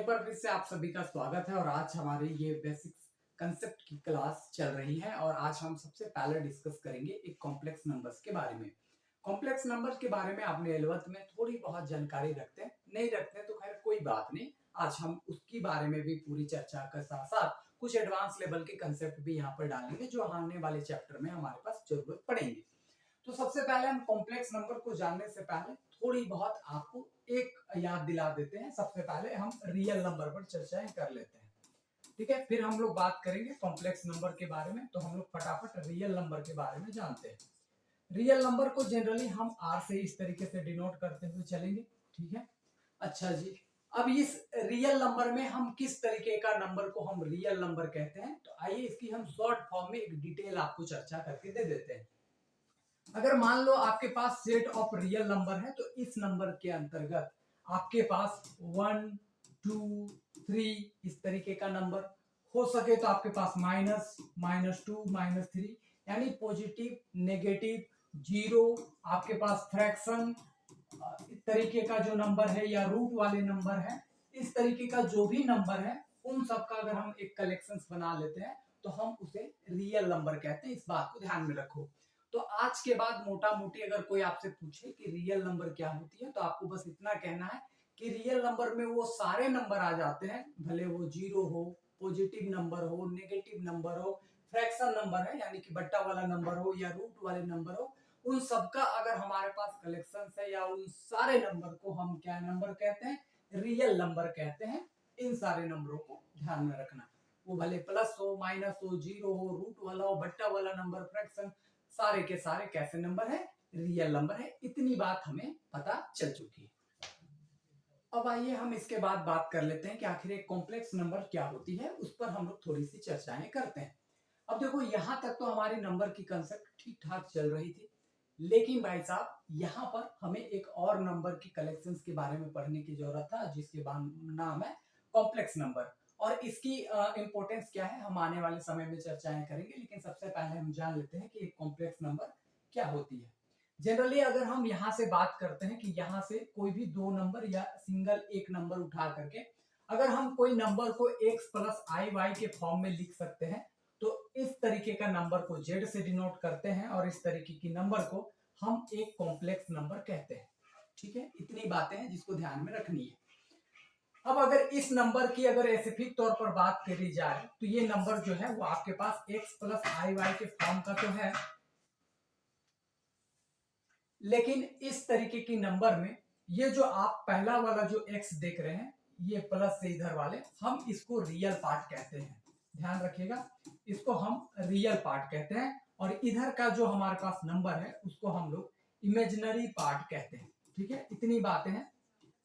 एक बार फिर से आप सभी का स्वागत है और आज हमारी ये बेसिक्स कंसेप्ट की क्लास चल रही है और आज हम सबसे पहले डिस्कस करेंगे एक कॉम्प्लेक्स नंबर्स के बारे में। कॉम्प्लेक्स नंबर्स के बारे में आपने 11th में थोड़ी बहुत जानकारी रखते हैं, नहीं रखते तो खैर कोई बात नहीं। आज हम उसके बारे में भी पूरी चर्चा के साथ साथ कुछ एडवांस लेवल के कंसेप्ट भी यहाँ पर डालेंगे जो आने वाले चैप्टर में हमारे पास जरूरत पड़ेगी। तो सबसे पहले हम कॉम्प्लेक्स नंबर को जानने से पहले थोड़ी बहुत आपको एक याद दिला देते हैं। सबसे पहले हम रियल नंबर पर चर्चाएं कर लेते हैं, ठीक है। फिर हम लोग बात करेंगे कॉम्प्लेक्स नंबर के बारे में। तो हम लोग फटाफट रियल नंबर के बारे में जानते हैं। रियल नंबर को जनरली हम आर से इस तरीके से डिनोट करते हुए चलेंगे, ठीक है। अच्छा जी, अब इस रियल नंबर में हम किस तरीके का नंबर को हम रियल नंबर कहते हैं, तो आइए इसकी हम शॉर्ट फॉर्म में एक डिटेल आपको चर्चा करके दे देते हैं। अगर मान लो आपके पास सेट ऑफ रियल नंबर है तो इस नंबर के अंतर्गत आपके पास 1, 2, 3 इस तरीके का नंबर हो सके तो आपके पास माइनस, -2, -3 यानी पॉजिटिव, नेगेटिव, जीरो, आपके पास फ्रैक्शन इस तरीके का जो नंबर है या रूट वाले नंबर है, इस तरीके का जो भी नंबर है उन सब का अगर हम एक कलेक्शंस बना लेते हैं तो हम उसे रियल नंबर कहते हैं। इस बात को ध्यान में रखो। तो आज के बाद मोटा मोटी अगर कोई आपसे पूछे कि रियल नंबर क्या होती है तो आपको बस इतना कहना है कि रियल नंबर में वो सारे नंबर आ जाते हैं, भले वो जीरो हो, पॉजिटिव नंबर हो, नेगेटिव नंबर हो, फ्रैक्शन नंबर है यानी कि बट्टा वाला नंबर हो या रूट वाले नंबर हो, उन सबका अगर हमारे पास कलेक्शन है या उन सारे नंबर को हम क्या नंबर कहते हैं, रियल नंबर कहते हैं। इन सारे नंबरों को ध्यान में रखना, वो भले प्लस हो, माइनस हो, जीरो हो, रूट वाला हो, बट्टा वाला नंबर, फ्रैक्शन, सारे के सारे कैसे नंबर है, रियल नंबर है। इतनी बात हमें पता चल चुकी है। अब आइए हम इसके बाद बात कर लेते हैं कि आखिर एक कॉम्प्लेक्स नंबर क्या होती है, उस पर हम लोग थोड़ी सी चर्चाएं करते हैं। अब देखो यहां तक तो हमारी नंबर की कंसेप्ट ठीक ठाक चल रही थी, लेकिन भाई साहब यहाँ पर हमें एक और नंबर की कलेक्शंस के बारे में पढ़ने की जरूरत था जिसके नाम है कॉम्प्लेक्स नंबर। और इसकी इंपॉर्टेंस क्या है हम आने वाले समय में चर्चाएं करेंगे, लेकिन सबसे पहले हम जान लेते हैं कि एक कॉम्प्लेक्स नंबर क्या होती है। जनरली अगर हम यहाँ से बात करते हैं कि यहाँ से कोई भी दो नंबर या सिंगल एक नंबर उठा करके अगर हम कोई नंबर को x प्लस आई वाई के फॉर्म में लिख सकते हैं तो इस तरीके का नंबर को z से डिनोट करते हैं और इस तरीके की नंबर को हम एक कॉम्प्लेक्स नंबर कहते हैं, ठीक है। इतनी बातें हैं जिसको ध्यान में रखनी है। अब अगर इस नंबर की अगर स्पेसिफिक तौर पर बात करी जाए तो ये नंबर जो है वो आपके पास x प्लस आई वाई के फॉर्म का तो है, लेकिन इस तरीके की नंबर में ये जो आप पहला वाला जो x देख रहे हैं ये प्लस से इधर वाले, हम इसको रियल पार्ट कहते हैं। ध्यान रखिएगा, इसको हम रियल पार्ट कहते हैं और इधर का जो हमारे पास नंबर है उसको हम लोग इमेजिनरी पार्ट कहते हैं, ठीक है। इतनी बातें हैं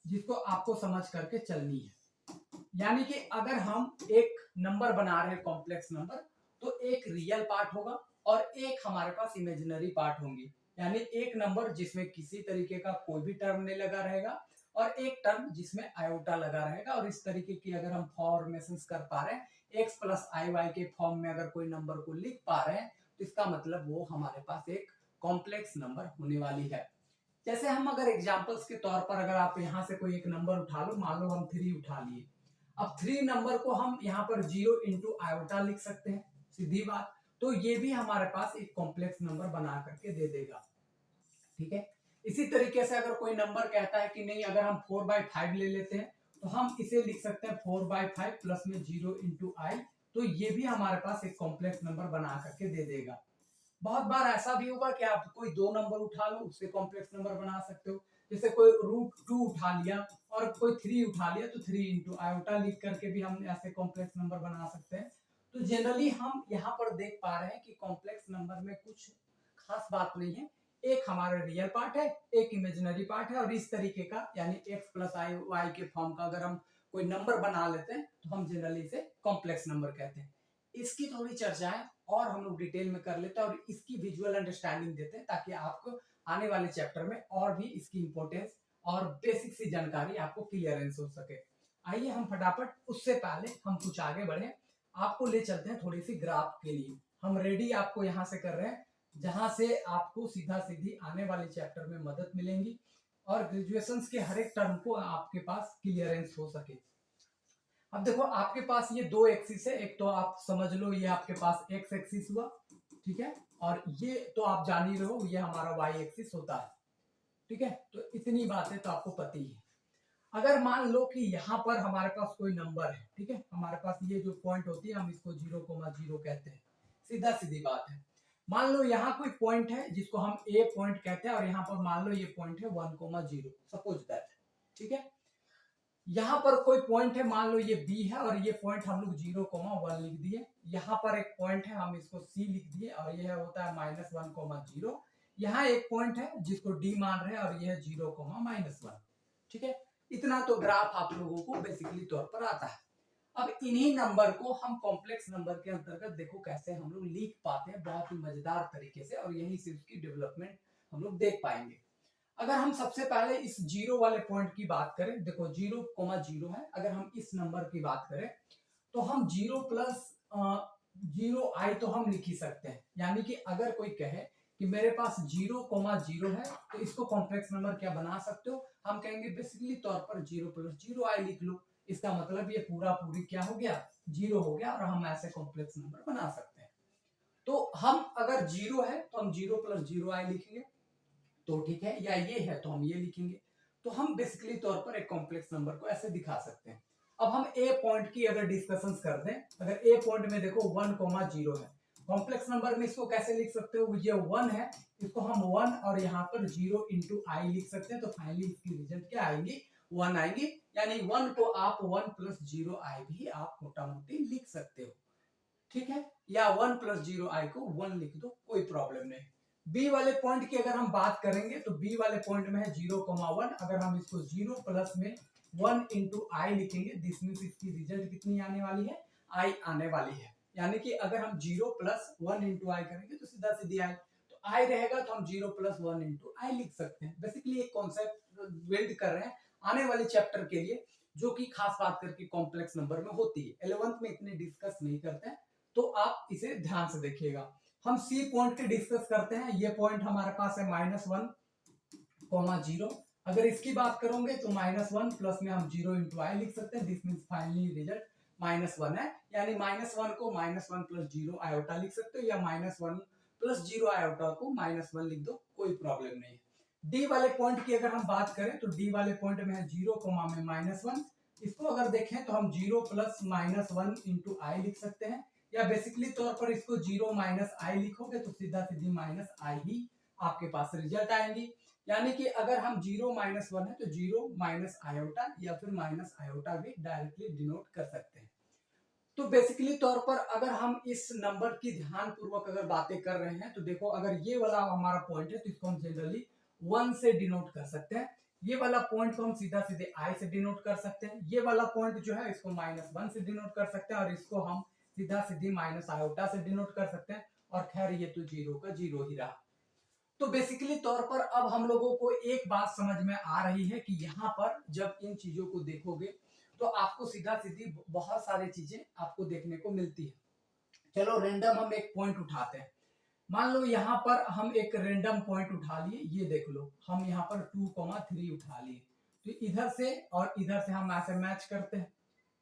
जिसको आपको समझ करके चलनी है। यानी कि अगर हम एक नंबर बना रहे हैं कॉम्प्लेक्स नंबर तो एक रियल पार्ट होगा और एक हमारे पास इमेजिनरी पार्ट होंगी, यानी एक नंबर जिसमें किसी तरीके का कोई भी टर्म नहीं लगा रहेगा और एक टर्म जिसमें आयोटा लगा रहेगा। और इस तरीके की अगर हम फॉर्मेशंस कर पा रहे हैं x प्लस आई वाई के फॉर्म में अगर कोई नंबर को लिख पा रहे हैं तो इसका मतलब वो हमारे पास एक कॉम्प्लेक्स नंबर होने वाली है। जैसे हम अगर एग्जांपल्स के तौर पर अगर आप यहाँ से कोई एक नंबर उठा लो, मान लो हम 3 उठा लिए। अब 3 नंबर को हम यहाँ पर 0 इंटू आयोटा लिख सकते हैं, सीधी बात। तो ये भी हमारे पास एक कॉम्प्लेक्स नंबर बना करके दे देगा, ठीक है। इसी तरीके से अगर कोई नंबर कहता है कि नहीं अगर हम 4/5 ले लेते हैं तो हम इसे लिख सकते हैं 4/5 प्लस में 0 इंटू आई, तो ये भी हमारे पास एक कॉम्प्लेक्स नंबर बना करके दे देगा। बहुत बार ऐसा भी होगा कि आप कोई दो नंबर उठा लो उससे कॉम्प्लेक्स नंबर बना सकते हो। जैसे कोई √2 उठा लिया और कोई 3 उठा लिया तो 3 इंटू आयोटा लिख करके भी हम ऐसे कॉम्प्लेक्स नंबर बना सकते हैं। तो जनरली हम यहाँ पर देख पा रहे हैं कि कॉम्प्लेक्स नंबर में कुछ खास बात नहीं है, एक हमारा रियल पार्ट है, एक इमेजिनरी पार्ट है और इस तरीके का यानी x प्लस आई वाई के फॉर्म का अगर हम कोई नंबर बना लेते हैं तो हम जनरली इसे कॉम्प्लेक्स नंबर कहते हैं। इसकी थोड़ी चर्चाएं और हम लोग डिटेल में कर लेते हैं और इसकी विजुअल अंडरस्टैंडिंग देते हैं ताकि आपको आने वाले चैप्टर में और भी इसकी इंपॉर्टेंस और बेसिक सी जानकारी आपको क्लियरेंस हो सके। आइए हम फटाफट उससे पहले हम कुछ आगे बढ़े, आपको ले चलते हैं थोड़ी सी ग्राफ के लिए। हम रेडी आपको यहाँ से कर रहे हैं जहां से आपको सीधा सीधी आने वाले चैप्टर में मदद मिलेंगी और ग्रेजुएशन के हर एक टर्म को आपके पास क्लियरेंस हो सके। अब देखो आपके पास ये दो एक्सिस है, एक तो आप समझ लो ये आपके पास एक्स एक्सिस हुआ, ठीक है, और ये तो आप जान ही रहे हो ये हमारा वाई एक्सिस होता है, ठीक है। तो इतनी बातें तो आपको पता ही है। अगर मान लो कि यहाँ पर हमारे पास कोई नंबर है, ठीक है, हमारे पास ये जो पॉइंट होती है हम इसको 0,0 कहते हैं, सीधा सीधी बात है। मान लो यहाँ कोई पॉइंट है जिसको हम ए पॉइंट कहते हैं और यहाँ पर मान लो ये पॉइंट है 1,0, सपोज दैट, ठीक है। यहाँ पर कोई पॉइंट है, मान लो ये बी है और ये पॉइंट हम लोग 0,1 लिख दिए। यहाँ पर एक पॉइंट है हम इसको सी लिख दिए और ये होता है -1,0। यहाँ एक पॉइंट है जिसको डी मान रहे हैं और ये है 0,-1, ठीक है। इतना तो ग्राफ आप लोगों को बेसिकली तौर पर आता है। अब इन्हीं नंबर को हम कॉम्प्लेक्स नंबर के अंतर्गत देखो कैसे हम लोग लिख पाते हैं बहुत ही मजेदार तरीके से, और यही से उसकी डेवलपमेंट हम लोग देख पाएंगे। अगर हम सबसे पहले इस जीरो वाले पॉइंट की बात करें, देखो 0,0 है, अगर हम इस नंबर की बात करें तो हम 0 प्लस 0i तो हम लिख ही सकते हैं। यानी कि अगर कोई कहे कि मेरे पास 0,0 है तो इसको कॉम्प्लेक्स नंबर क्या बना सकते हो, हम कहेंगे बेसिकली तौर पर 0 प्लस 0i लिख लो। इसका मतलब ये पूरा पूरी क्या हो गया, 0 हो गया, और हम ऐसे कॉम्प्लेक्स नंबर बना सकते हैं। तो हम अगर 0 है तो हम 0 प्लस 0i लिखेंगे तो ठीक है, या ये है तो हम ये लिखेंगे। तो हम बेसिकली तौर पर एक कॉम्प्लेक्स नंबर को ऐसे दिखा सकते हैं। अब हम ए पॉइंट की अगर डिस्कशन कर दें, अगर ए पॉइंट में देखो 1,0 है, कॉम्प्लेक्स नंबर में इसको कैसे लिख सकते हो, ये 1 है, इसको हम 1 और यहाँ पर 0 इंटू आई लिख सकते हैं। तो फाइनली इसकी रिजल्ट क्या आएंगी, 1 आएंगी। यानी 1 को आप 1 प्लस 0i भी आप मोटा मोटी लिख सकते हो, ठीक है, या 1 प्लस 0i को 1 लिख दो, कोई प्रॉब्लम नहीं। बी वाले पॉइंट की अगर हम बात करेंगे तो बी वाले पॉइंट में है 0,1, अगर हम इसको 0 प्लस में 1 इंटू आई लिखेंगे, दिस मीन्स इसकी रिजल्ट कितनी आने वाली है, आई आने वाली है। यानी कि अगर हम 0 प्लस 1 इंटू आई करेंगे तो सीधा सीधी आई, तो आई रहेगा तो हम 0 प्लस 1 इंटू आई लिख सकते हैं। बेसिकली एक कॉन्सेप्ट बिल्ड कर रहे हैं आने वाले चैप्टर के लिए, जो कि खास बात करके कॉम्प्लेक्स नंबर में होती है। 11th में इतने डिस्कस नहीं करते हैं, तो आप इसे ध्यान से देखिएगा। हम सी पॉइंट के डिस्कस करते हैं। ये पॉइंट हमारे पास है -1,0। अगर इसकी बात करोगे तो -1 प्लस में हम 0 इंटू आई लिख सकते हैं, दिस मीन्स फाइनली रिजल्ट -1 है। यानी -1 को -1 प्लस 0 आयोटा लिख सकते हो, या -1 प्लस 0 आयोटा को -1 लिख दो, कोई प्रॉब्लम नहीं है। डी वाले पॉइंट की अगर हम बात करें तो डी वाले पॉइंट में है 0, में -1। इसको अगर देखें तो हम 0 प्लस -1 इंटू आई लिख सकते हैं, या बेसिकली तौर पर इसको 0 माइनस आई लिखोगे तो सीधा सीधी माइनस आई ही आपके पास रिजल्ट आएंगी। यानी कि अगर हम 0 माइनस 1 है तो 0 माइनस आयोटा या फिर माइनस आयोटा भी डायरेक्टली डिनोट कर सकते हैं। तो बेसिकली तौर पर अगर हम इस नंबर की ध्यान पूर्वक अगर बातें कर रहे हैं तो देखो, अगर ये वाला हमारा पॉइंट है तो इसको हम जनरली 1 से डिनोट कर सकते हैं। ये वाला पॉइंट को हम सीधा सीधे आई से डिनोट कर सकते हैं। ये वाला पॉइंट जो है इसको -1 से डिनोट कर सकते हैं, और इसको हम सीधा सीधी माइनस आयोटा से डिनोट कर सकते हैं। और खैर ये तो 0 का 0 ही रहा। तो बेसिकली तौर पर अब हम लोगों को एक बात समझ में आ रही है कि यहाँ पर जब इन चीजों को देखोगे तो आपको सीधा सीधी बहुत सारी चीजें आपको देखने को मिलती है। चलो रेंडम हम एक पॉइंट उठाते हैं। मान लो यहाँ पर हम एक रेंडम पॉइंट उठा लिए, ये देख लो हम यहाँ पर 2,3 उठा लिए, तो इधर से और इधर से हम ऐसे मैच करते हैं,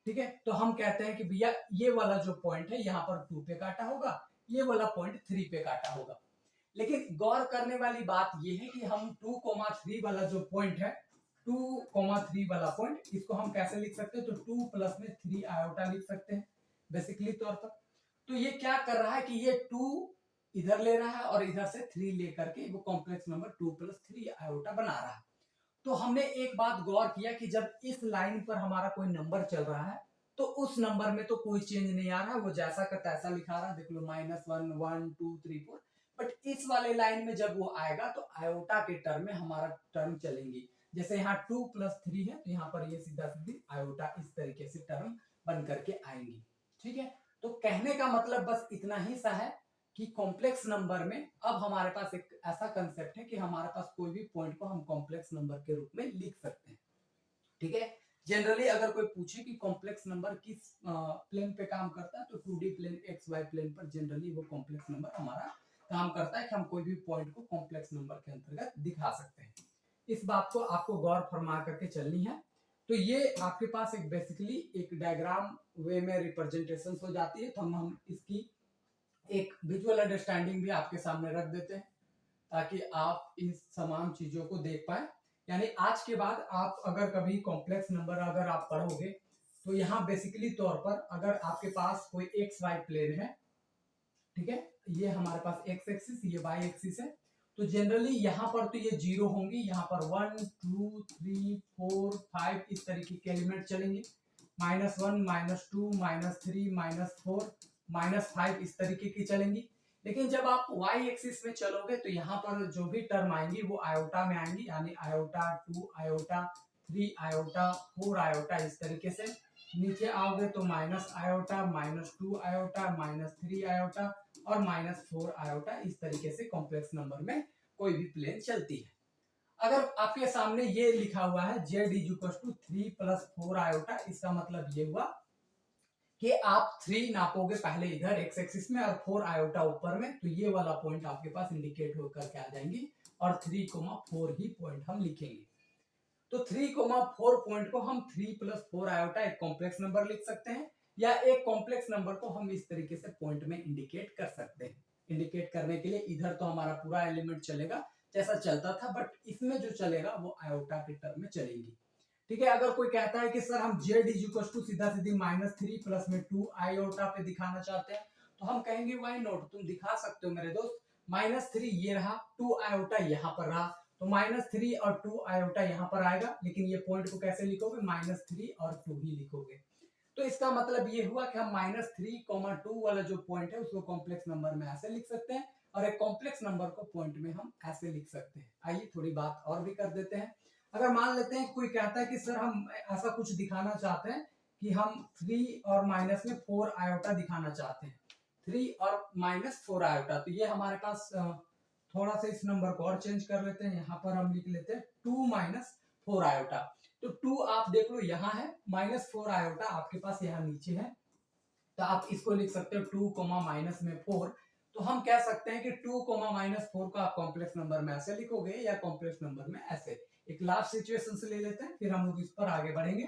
ठीक है। तो हम कहते हैं कि भैया ये वाला जो पॉइंट है यहाँ पर 2 पे काटा होगा, ये वाला पॉइंट 3 पे काटा होगा। लेकिन गौर करने वाली बात ये है कि हम 2,3 वाला जो पॉइंट है, 2,3 वाला पॉइंट, इसको हम कैसे लिख सकते हैं, तो 2 प्लस में 3 आयोटा लिख सकते हैं बेसिकली तौर पर। तो ये क्या कर रहा है कि ये 2 इधर ले रहा है और इधर से 3 लेकर के वो कॉम्प्लेक्स नंबर 2 प्लस 3 आयोटा बना रहा है। तो हमने एक बात गौर किया कि जब इस लाइन पर हमारा कोई नंबर चल रहा है तो उस नंबर में तो कोई चेंज नहीं आ रहा, वो जैसा का तैसा लिखा रहा है, देख लो -1 1 2 3 4। बट इस वाले लाइन में जब वो आएगा तो आयोटा के टर्म में हमारा टर्म चलेंगी। जैसे यहाँ 2 प्लस 3 है तो यहाँ पर ये सीधा सीधी आयोटा इस तरीके से टर्म बन करके आएंगी, ठीक है। तो कहने का मतलब बस इतना ही सा है कि कॉम्प्लेक्स नंबर में अब हमारे पास एक ऐसा कंसेप्ट है कि हमारे पास कोई भी पॉइंट को हम कॉम्प्लेक्स नंबर के रूप में लिख सकते हैं, ठीक है। जनरली अगर कोई पूछे कि कॉम्प्लेक्स नंबर किस प्लेन पे काम करता है तो 2D प्लेन, XY प्लेन पर जनरली वो कॉम्प्लेक्स नंबर हमारा काम करता है कि हम कोई भी पॉइंट को कॉम्प्लेक्स नंबर के अंतर्गत दिखा सकते हैं। इस बात को आपको गौर फरमा करके चलनी है। तो ये आपके पास एक बेसिकली एक डायग्राम वे में रिप्रेजेंटेशन हो जाती है। तो हम इसकी एक विजुअल अंडरस्टैंडिंग भी आपके सामने रख देते हैं ताकि आप इस तमाम चीजों को देख पाए। यानी आज के बाद आप अगर कभी कॉम्प्लेक्स नंबर अगर आप पढ़ोगे तो यहाँ बेसिकली तौर पर अगर आपके पास कोई एक्स वाई प्लेन है, ठीक है, ये हमारे पास एक्स एक्सिस, ये वाई एक्सिस है, तो जनरली यहाँ पर तो ये जीरो होंगी, यहाँ पर 1 2 3 4 5 इस तरीके के एलिमेंट चलेंगे, -1 -2 -3 -4 -5 इस तरीके की चलेंगी। लेकिन जब आप y एक्सिस में चलोगे तो यहाँ पर जो भी टर्म आएंगी वो आयोटा में आएंगी, यानी आयोटा 2 आयोटा 3 आयोटा 4 आयोटा इस तरीके से। नीचे आओगे तो माइनस आयोटा -2 आयोटा -3 आयोटा और -4 आयोटा इस तरीके से कॉम्प्लेक्स नंबर में कोई भी प्लेन चलती है। अगर आपके सामने ये लिखा हुआ है z = 3 + 4 आयोटा, इसका मतलब ये हुआ कि आप 3 नापोगे पहले इधर एक्स एक्सिस में और 4 आयोटा ऊपर में, तो ये वाला पॉइंट आपके पास इंडिकेट होकर के आ जाएंगी और 3,4 ही पॉइंट हम लिखेंगे। तो 3,4 पॉइंट को हम 3 + 4 आयोटा एक कॉम्प्लेक्स नंबर लिख सकते हैं, या एक कॉम्प्लेक्स नंबर को हम इस तरीके से पॉइंट में इंडिकेट कर सकते हैं। इंडिकेट करने के लिए इधर तो हमारा पूरा एलिमेंट चलेगा जैसा चलता था, बट इसमें जो चलेगा वो आयोटा के टर्म में चलेगी। ठीक है, अगर कोई कहता है कि सर हम z = सीधा सीधी -3 प्लस में 2 आयोटा पे दिखाना चाहते हैं, तो हम कहेंगे व्हाई नॉट, तुम दिखा सकते हो मेरे दोस्त। -3 ये रहा, 2 आयोटा यहाँ पर रहा, तो -3 और 2 आयोटा यहाँ पर आएगा, लेकिन ये पॉइंट को कैसे लिखोगे, -3 और 2 ही लिखोगे। तो इसका मतलब ये हुआ कि हम -3, 2 वाला जो पॉइंट है उसको कॉम्प्लेक्स नंबर में ऐसे लिख सकते हैं, और एक कॉम्प्लेक्स नंबर को पॉइंट में हम ऐसे लिख सकते हैं। आइए थोड़ी बात और भी कर देते हैं। अगर मान लेते हैं कोई कहता है कि सर हम ऐसा कुछ दिखाना चाहते हैं कि हम 3 और माइनस में 4 आयोटा दिखाना चाहते हैं, 3 और -4 आयोटा, तो ये हमारे पास थोड़ा सा इस नंबर को और चेंज कर लेते हैं। यहाँ पर हम लिख लेते हैं 2 - 4 आयोटा। तो 2 आप देख लो यहाँ है, -4 आयोटा आपके पास यहाँ नीचे है, तो आप इसको लिख सकते हो 2, माइनस में 4। तो हम कह सकते हैं कि 2, -4 को आप कॉम्प्लेक्स नंबर में ऐसे लिखोगे या कॉम्प्लेक्स नंबर में ऐसे। एक लास्ट सिचुएशन से ले लेते हैं, फिर हम लोग इस पर आगे बढ़ेंगे।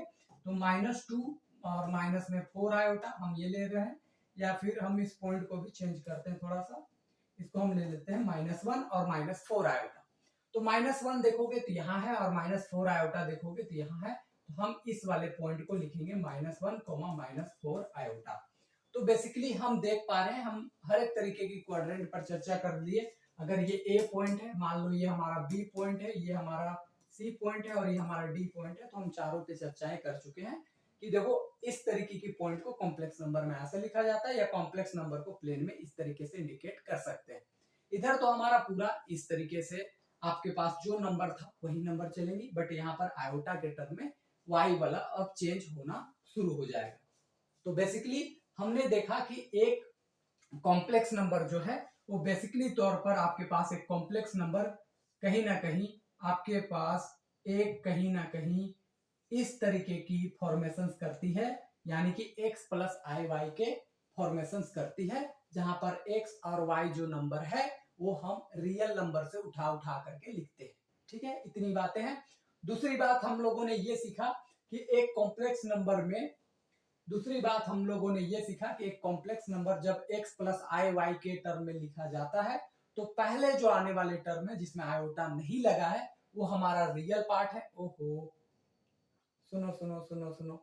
तो -2 और माइनस में 4 आयोटा हम ये ले रहे हैं, या फिर हम इस पॉइंट को भी चेंज करते हैं थोड़ा सा, इसको हम ले लेते हैं -1 और -4 आयोटा। तो -1 देखोगे तो यहाँ है और -4 आयोटा देखोगे तो यहाँ है, तो हम इस वाले पॉइंट को लिखेंगे -1, -4 आयोटा। तो बेसिकली हम देख पा रहे हैं, हम हर एक तरीके की क्वाड्रेंट पर चर्चा कर लिए। अगर ये ए पॉइंट है, मान लो ये हमारा बी पॉइंट है, ये हमारा सी पॉइंट है और ये हमारा डी पॉइंट है, तो हम चारों पे चर्चाएं कर चुके हैं कि देखो इस तरीके की पॉइंट को कॉम्प्लेक्स नंबर में ऐसे लिखा जाता है, या कॉम्प्लेक्स नंबर को प्लेन में इस तरीके से इंडिकेट कर सकते हैं। इधर तो हमारा पूरा इस तरीके से आपके पास जो नंबर था वही नंबर चलेंगी, बट यहाँ पर आयोटा के टर्म में वाई वाला अब चेंज होना शुरू हो जाएगा। तो बेसिकली हमने देखा कि एक कॉम्प्लेक्स नंबर जो है वो बेसिकली तौर पर आपके पास एक कॉम्प्लेक्स नंबर कहीं ना कहीं आपके पास एक कहीं ना कहीं इस तरीके की फॉर्मेशंस करती है, यानी कि x + i के फॉर्मेशंस करती है, जहां पर x और y जो नंबर है वो हम रियल नंबर से उठा उठा करके लिखते हैं। ठीक है, इतनी बातें हैं। दूसरी बात हम लोगों ने ये सीखा कि एक कॉम्प्लेक्स नंबर में दूसरी बात हम लोगों ने ये सीखा कि एक कॉम्प्लेक्स नंबर जब x + i के टर्म में लिखा जाता है, तो पहले जो आने वाले टर्म है जिसमें आयोटा नहीं लगा है वो हमारा रियल पार्ट है। ओहो, सुनो सुनो सुनो सुनो,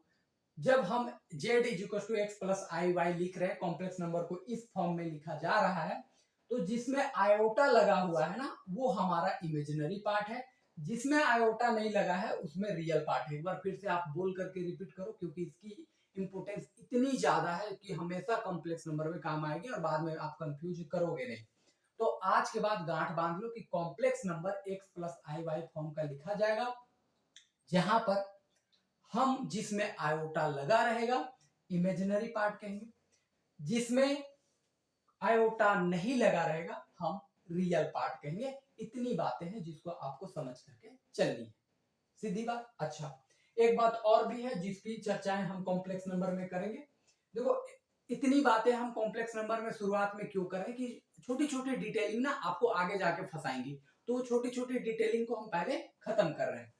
जब हम z = x + i लिख रहे हैं, कॉम्प्लेक्स नंबर को इस फॉर्म में लिखा जा रहा है, तो जिसमें आयोटा लगा हुआ है ना वो हमारा इमेजिनरी पार्ट है, जिसमें आयोटा नहीं लगा है उसमें रियल पार्ट है। एक बार फिर से आप बोल करके रिपीट करो, क्योंकि इसकी इंपोर्टेंस इतनी ज्यादा है कि हमेशा कॉम्प्लेक्स नंबर में काम आएगी और बाद में आप कंफ्यूज करोगे नहीं। तो आज के बाद गांठ बांध लो कि complex number x + i form का लिखा जाएगा, जहां पर हम जिसमें आयोटा लगा रहेगा इमेजिनरी पार्ट कहेंगे, जिसमें आयोटा नहीं लगा रहेगा हम रियल पार्ट कहेंगे। इतनी बातें हैं जिसको आपको समझ करके चलनी है, सीधी बात। अच्छा, एक बात और भी है जिसकी चर्चाएं हम कॉम्प्लेक्स नंबर में करेंगे। देखो इतनी बातें हम कॉम्प्लेक्स नंबर में शुरुआत में क्यों करें कि छोटी छोटी डिटेलिंग ना आपको आगे जाके फंसाएंगी, तो छोटी छोटी डिटेलिंग को हम पहले खत्म कर रहे हैं।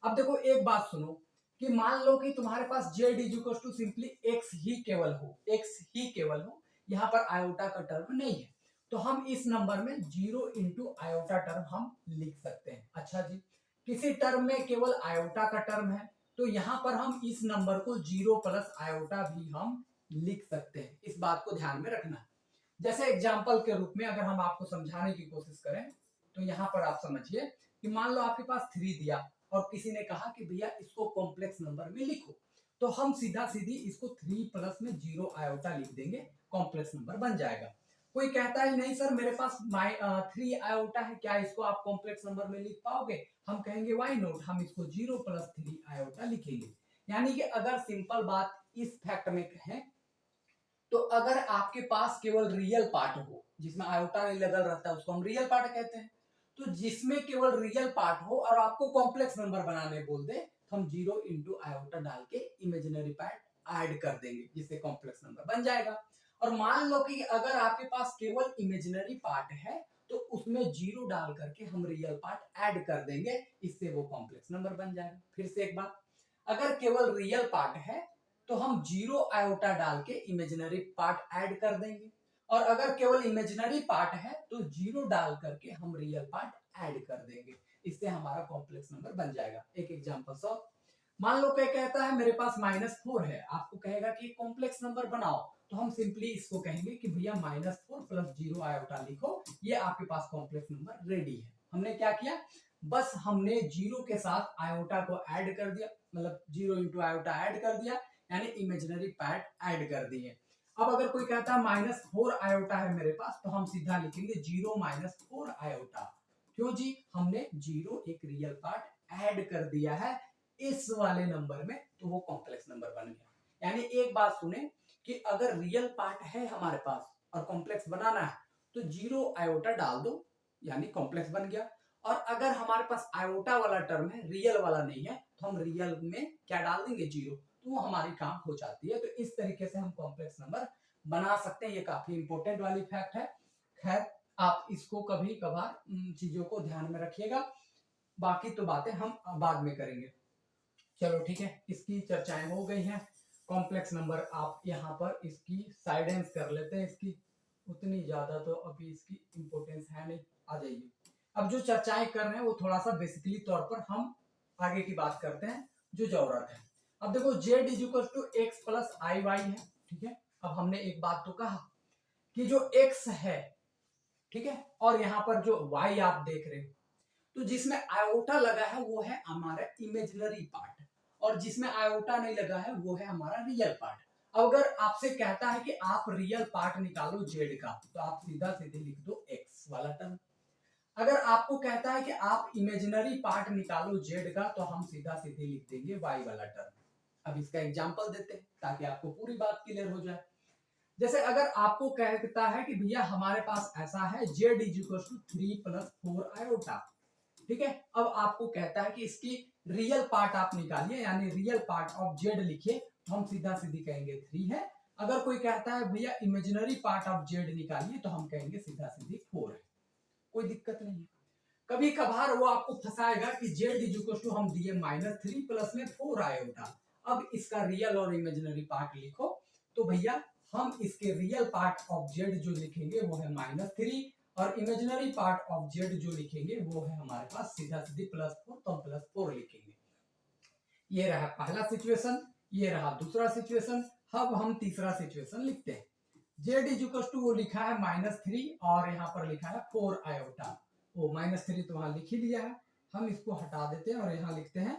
अब देखो एक बात सुनो कि मान लो कि तुम्हारे पास z is equal to simply x ही केवल हो, x ही केवल हो, यहाँ पर आयोटा का टर्म नहीं है, तो हम इस नंबर में 0 इंटू आयोटा टर्म हम लिख सकते हैं। अच्छा जी, किसी टर्म में केवल आयोटा का टर्म है तो यहाँ पर हम इस नंबर को 0 प्लस आयोटा भी हम लिख सकते हैं, इस बात को ध्यान में रखना। जैसे एग्जाम्पल के रूप में अगर हम आपको समझाने की कोशिश करें तो यहाँ पर आप समझिए कि मान लो आपके पास 3 दिया और किसी ने कहा कि भैया इसको कॉम्प्लेक्स नंबर में लिखो, तो हम सीधा सीधी इसको 3 प्लस में 0 आयोटा लिख देंगे, कॉम्प्लेक्स नंबर बन जाएगा। कोई कहता है नहीं सर मेरे पास 3 आयोटा है, क्या इसको आप कॉम्प्लेक्स नंबर में लिख पाओगे? हम कहेंगे वाई नॉट, हम इसको 0 प्लस 3 आयोटा लिखेंगे। यानी कि अगर सिंपल बात इस फैक्ट में कहें तो अगर आपके पास केवल रियल पार्ट हो जिसमें आयोटा नहीं लगा रहता है उसको हम रियल पार्ट कहते हैं, तो जिसमें केवल रियल पार्ट हो और आपको कॉम्प्लेक्स नंबर बनाने बोल दे तो हम 0 इंटू आयोटा डाल के इमेजिनरी पार्ट ऐड कर देंगे जिससे कॉम्प्लेक्स नंबर बन जाएगा। और मान लो कि अगर आपके पास केवल इमेजिनरी पार्ट है तो उसमें 0 डाल करके हम रियल पार्ट ऐड कर देंगे, इससे वो कॉम्प्लेक्स नंबर बन जाएगा। फिर से एक बात, अगर केवल रियल पार्ट है तो हम 0 आयोटा डाल के इमेजिनरी पार्ट ऐड कर देंगे, और अगर केवल इमेजिनरी पार्ट है तो 0 डाल करके हम रियल पार्ट ऐड कर देंगे, इससे हमारा कॉम्प्लेक्स नंबर बन जाएगा। एक एग्जांपल सॉल्व, मान लो क्या कहता है मेरे पास -4 है, आपको कहेगा कि कॉम्प्लेक्स नंबर बनाओ, तो हम सिंपली इसको कहेंगे कि भैया -4 प्लस 0 आयोटा लिखो, ये आपके पास कॉम्प्लेक्स नंबर रेडी है। हमने क्या किया, बस हमने 0 के साथ आयोटा को ऐड कर दिया, मतलब 0 इंटू आयोटा ऐड कर दिया, यानी इमेजिनरी पार्ट ऐड कर दिए। अब अगर कोई कहता है -4 आयोटा है मेरे पास, तो हम सीधा लिखेंगे 0 -4 आयोटा। क्यों जी, हमने 0 एक रियल पार्ट ऐड कर दिया है इस वाले नंबर में, तो वो कॉम्प्लेक्स नंबर बन गया। यानी एक बात सुने कि अगर रियल पार्ट है हमारे पास और कॉम्प्लेक्स बनाना है तो 0 आयोटा डाल दो, यानी कॉम्प्लेक्स बन गया। और अगर हमारे पास आयोटा वाला टर्म है, रियल वाला नहीं है, तो हम रियल में क्या डाल देंगे 0, तो वो हमारी काम हो जाती है। तो इस तरीके से हम कॉम्प्लेक्स नंबर बना सकते हैं, ये काफी इंपॉर्टेंट वाली फैक्ट है। खैर आप इसको कभी कभार चीजों को ध्यान में रखिएगा, बाकी तो बातें हम बाद में करेंगे। चलो ठीक है, इसकी चर्चाएं हो गई हैं। कॉम्प्लेक्स नंबर आप यहाँ पर इसकी साइडेंस कर लेते हैं, इसकी उतनी ज्यादा तो अभी इसकी इंपॉर्टेंस है नहीं, आ जाइए। अब जो चर्चाएं कर रहे हैं वो थोड़ा सा बेसिकली तौर पर हम आगे की बात करते हैं जो जरूरत है। अब देखो z is equal to X plus I Y है, ठीक है। अब हमने एक बात तो कहा कि जो x है, ठीक है, और यहाँ पर जो y आप देख रहे हो, तो जिसमें आयोटा लगा है वो है हमारा इमेजिनरी पार्ट, और जिसमें आयोटा नहीं लगा है वो है हमारा रियल पार्ट। अब अगर आपसे कहता है कि आप रियल पार्ट निकालो z का, तो आप सीधा सीधे लिख दो x वाला टर्म। अगर आपको कहता है कि आप इमेजिनरी पार्ट निकालो z का, तो हम सीधा सीधे लिख देंगे y वाला टर्म। अब इसका एग्जांपल देते हैं ताकि आपको पूरी बात क्लियर हो जाए। जैसे अगर आपको कहता है कि भैया हमारे पास ऐसा है z इज इक्वल टू 3 प्लस 4 आयोटा, ठीक है। अब आपको कहता है कि इसकी रियल पार्ट आप निकालिए, यानी रियल पार्ट ऑफ z लिखिए, तो हम सीधा सीधी कहेंगे 3 है। अगर कोई कहता है भैया इमेजिनरी पार्ट ऑफ z निकालिए, तो हम कहेंगे सीधा सीधी 4 है, कोई दिक्कत नहीं है। कभी कभार वो आपको फंसाएगा कि z इज इक्वल टू हम दिए -3 प्लस में 4 आयोटा, अब इसका रियल और इमेजिनरी पार्ट लिखो, तो भैया हम इसके रियल पार्ट ऑफ z जो लिखेंगे वो है -3, और इमेजिनरी पार्ट ऑफ z जो लिखेंगे वो है हमारे पास सीधा सीधी +4, तो हम +4 लिखेंगे। ये रहा पहला सिचुएशन, ये रहा दूसरा सिचुएशन। अब हम तीसरा सिचुएशन लिखते हैं। z इज इक्वल टू वो लिखा है -3 और यहाँ पर लिखा है 4 आयोटा, वो -3 तो वहां लिख ही लिया है, हम इसको हटा देते हैं और यहाँ लिखते हैं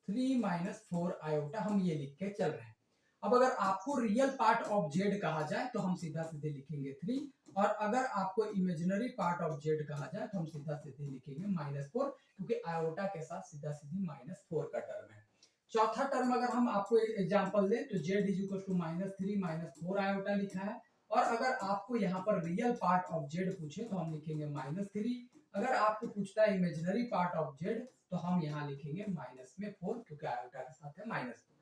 3 - 4 आयोटा, हम ये लिख के चल रहे हैं। अब अगर आपको रियल पार्ट ऑफ z कहा जाए तो हम सीधा सीधे लिखेंगे 3, और अगर आपको इमेजिनरी पार्ट ऑफ z कहा जाए तो हम सीधा सीधे लिखेंगे -4, क्योंकि आयोटा के साथ सीधा सीधी -4 का टर्म है। चौथा टर्म अगर हम आपको एग्जांपल दें तो z is equal to -3 - 4 iota लिखा है, और अगर आपको यहाँ पर रियल पार्ट ऑफ z पूछे तो हम लिखेंगे -3, अगर आपको पूछता है इमेजिनरी पार्ट ऑफ z तो हम यहाँ लिखेंगे -4, क्योंकि आयोटा के साथ है -4।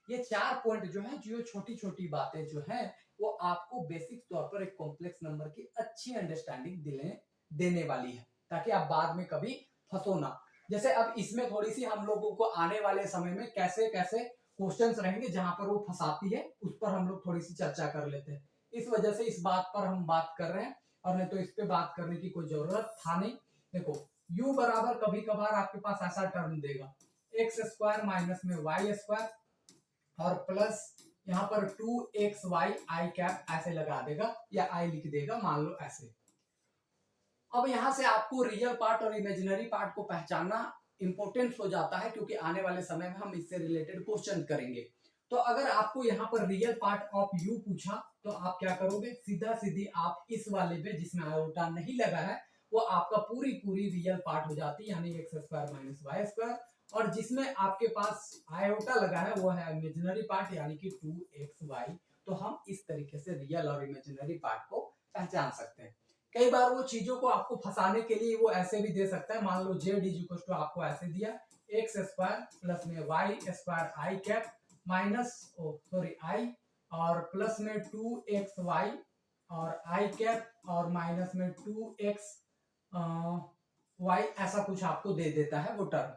ये 4 पॉइंट जो है, जो छोटी छोटी बातें जो है वो आपको बेसिक तौर पर एक कॉम्प्लेक्स नंबर की अच्छी अंडरस्टैंडिंग देने वाली है, ताकि आप बाद में कभी फंसो ना। जैसे अब इसमें थोड़ी सी हम लोगों को आने वाले समय में कैसे कैसे क्वेश्चंस रहेंगे जहां पर वो फंसाती है, उस पर हम लोग थोड़ी सी चर्चा कर लेते हैं। इस वजह से इस बात पर हम बात कर रहे हैं, और नहीं तो इस पे बात करने की कोई जरूरत था नहीं। देखो u बराबर कभी कभार आपके पास ऐसा टर्म देगा एक्स स्क्वायर माइनस में वाई स्क्वायर और प्लस यहाँ पर 2xy आई कैप ऐसे लगा देगा या आई लिख देगा, मान लो ऐसे। अब यहाँ से आपको रियल पार्ट और इमेजिनरी पार्ट को पहचानना इंपॉर्टेंट हो जाता है, क्योंकि आने वाले समय में हम इससे रिलेटेड क्वेश्चन करेंगे। तो अगर आपको यहाँ पर रियल पार्ट ऑफ यू पूछा तो आप क्या करोगे, सीधा सीधी आप इस वाले पे जिसमें आयोटा नहीं लगा है वो आपका पूरी पूरी रियल पार्ट हो जाती है, यानी X square minus Y square, और जिसमें आपके पास आयोटा लगा है वो है इमेजिनरी पार्ट यानी कि 2xy। तो हम इस तरीके से रियल और इमेजिनरी पार्ट को पहचान सकते हैं। कई बार वो चीजों को आपको फंसाने के लिए वो ऐसे भी दे सकता है, मान लो जेड इज इक्वल टू आपको ऐसे दिया एक्स स्क्वायर प्लस में वाई स्क्वायर आई कैप माइनस आई और प्लस में 2xy और आई कैप और माइनस में 2xy, ऐसा कुछ आपको दे देता है वो टर्म।